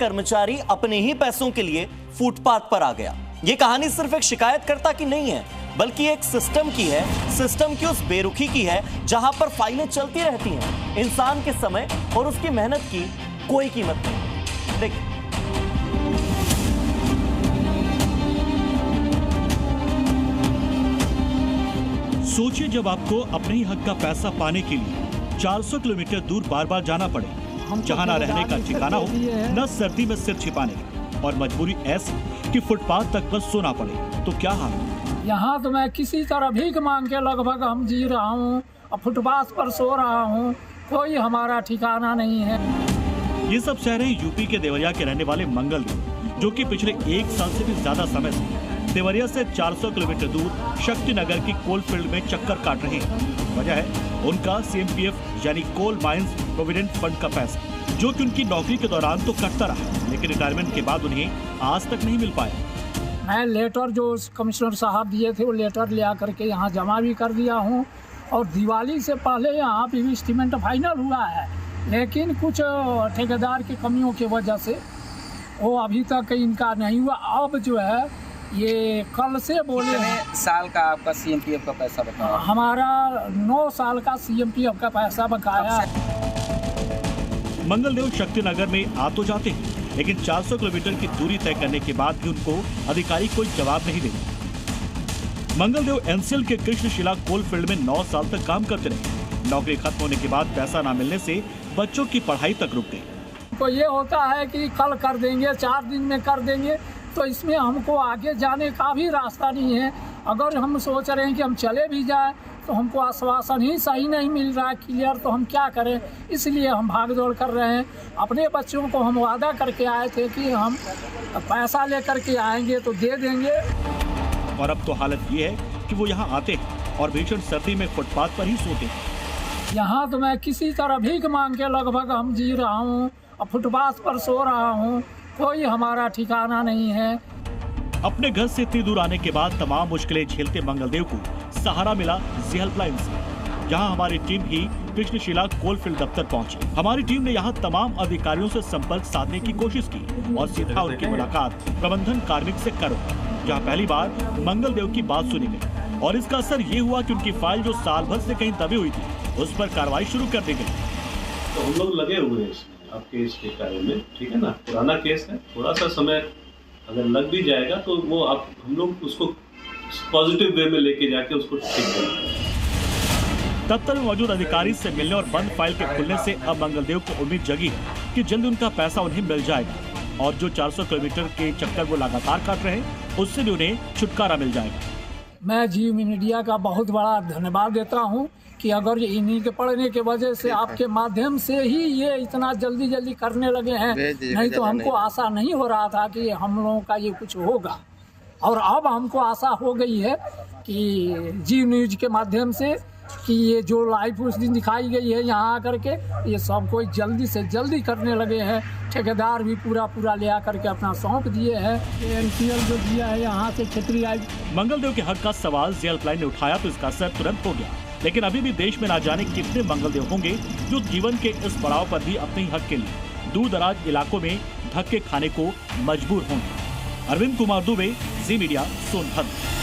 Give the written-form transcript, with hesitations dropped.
कर्मचारी अपने ही पैसों के लिए फुटपाथ पर आ गया। ये कहानी सिर्फ एक शिकायतकर्ता की नहीं है, बल्कि एक सिस्टम की है। सिस्टम की उस बेरुखी की है जहां पर फाइलें चलती रहती हैं। इंसान के समय और उसकी मेहनत की कोई कीमत नहीं। देखिए, सोचिए जब आपको अपने ही हक का पैसा पाने के लिए 400 किलोमीटर दूर बार बार जाना पड़े, जहां ना रहने का ठिकाना हो, न सर्दी में सिर छिपाने का, और मजबूरी ऐसी कि फुटपाथ तक बस सोना पड़े, तो क्या हाल है? यहाँ तो मैं किसी तरह भीख मांग के लगभग हम जी रहा हूँ और फुटपाथ पर सो रहा हूँ। कोई हमारा ठिकाना नहीं है। ये सब शहर है यूपी के देवरिया के रहने वाले मंगल देव, जो कि पिछले 1 साल से भी ज्यादा समय से देवरिया से 400 किलोमीटर दूर शक्ति नगर की कोल फील्ड में चक्कर काट रहे हैं। वजह है उनका CMPF यानी कोल माइंस प्रोविडेंट फंड का पैसा, जो कि उनकी नौकरी के दौरान तो कटता रहा, लेकिन रिटायरमेंट के बाद उन्हें आज तक नहीं मिल पाया। मैं लेटर जो कमिश्नर साहब दिए थे वो लेटर ले आकर के यहाँ जमा भी कर दिया हूँ, और दिवाली से पहले यहाँ पे भी एस्टीमेंट फाइनल हुआ है, लेकिन कुछ ठेकेदार की कमियों की वजह से वो अभी तक इनका नहीं हुआ। अब जो है ये कल से बोले कितने साल का आपका CMPF का पैसा बकाया? हमारा 9 साल का CMPF का पैसा बकाया। मंगलदेव शक्ति नगर में आ तो जाते हैं, लेकिन 400 किलोमीटर की दूरी तय करने के बाद भी उनको अधिकारी कोई जवाब नहीं देते। मंगलदेव NCL के कृष्णशिला कोल फील्ड में 9 साल तक काम करते रहे। नौकरी खत्म होने के बाद पैसा न मिलने से बच्चों की पढ़ाई तक रुक गई। तो ये होता है कि कल कर देंगे, 4 दिन में कर देंगे, तो इसमें हमको आगे जाने का भी रास्ता नहीं है। अगर हम सोच रहे हैं कि हम चले भी जाएं तो हमको आश्वासन ही सही नहीं मिल रहा है क्लियर, तो हम क्या करें। इसलिए हम भाग दौड़ कर रहे हैं। अपने बच्चों को हम वादा करके आए थे कि हम पैसा लेकर के आएंगे तो दे देंगे, और अब तो हालत ये है कि वो यहाँ आते हैं और भीषण सर्दी में फुटपाथ पर ही सोते हैं। यहाँ तो मैं किसी तरह भीख मांग के लगभग हम जी रहा हूँ और फुटपाथ पर सो रहा हूँ। कोई हमारा ठिकाना नहीं है। अपने घर से इतनी दूर आने के बाद तमाम मुश्किलें झेलते मंगलदेव को सहारा मिला जी हेल्पलाइन से। यहाँ हमारी टीम ही कृष्णशिला कोलफील्ड दफ्तर पहुंची। हमारी टीम ने यहाँ तमाम अधिकारियों से संपर्क साधने की कोशिश की और सीधा उनकी मुलाकात प्रबंधन कार्मिक से करो, जहाँ पहली बार मंगलदेव की बात सुनी गई, और इसका असर ये हुआ कि उनकी फाइल जो साल भर से कहीं दबी हुई थी, उस पर कार्रवाई शुरू कर दी गई। तो हम लोग लगे हुए हैं आपके इस कार्य में, ठीक है ना। पुराना केस है, थोड़ा सा समय अगर लग भी जाएगा तो वो आप हम लोग उसको पॉजिटिव वे में लेके जाके उसको ठीक करेंगे। दफ्तर में मौजूद अधिकारी से मिलने और बंद फाइल के खुलने से अब मंगलदेव को उम्मीद जगी कि जल्द उनका पैसा उन्हें मिल जाएगा, और जो 400 किलोमीटर के चक्कर वो लगातार काट रहे हैं उससे भी उन्हें छुटकारा मिल जाएगा। मैं जी मीडिया का बहुत बड़ा धन्यवाद देता हूँ कि अगर ये इन्हीं के पढ़ने के वजह से आपके माध्यम से ही ये इतना जल्दी करने लगे हैं, नहीं तो हमको आशा नहीं हो रहा था कि हम लोगों का ये कुछ होगा। और अब हमको आशा हो गई है कि जी न्यूज के माध्यम से कि ये जो लाइव उस दिन दिखाई गई है यहाँ आकर के, ये सब कोई जल्दी से जल्दी करने लगे हैं। ठेकेदार भी पूरा ले आकर के अपना सौंप दिए हैं। NCL जो दिया है यहाँ से क्षेत्रीय मंगलदेव के हक का सवाल जी हेल्पलाइन ने उठाया तो इसका असर तुरंत हो गया, लेकिन अभी भी देश में ना जाने कितने मंगलदेव होंगे जो जीवन के इस पड़ाव पर भी अपने ही हक के लिए दूर दराज इलाकों में धक्के खाने को मजबूर होंगे। अरविंद कुमार दुबे, जी मीडिया, सोनभद्र।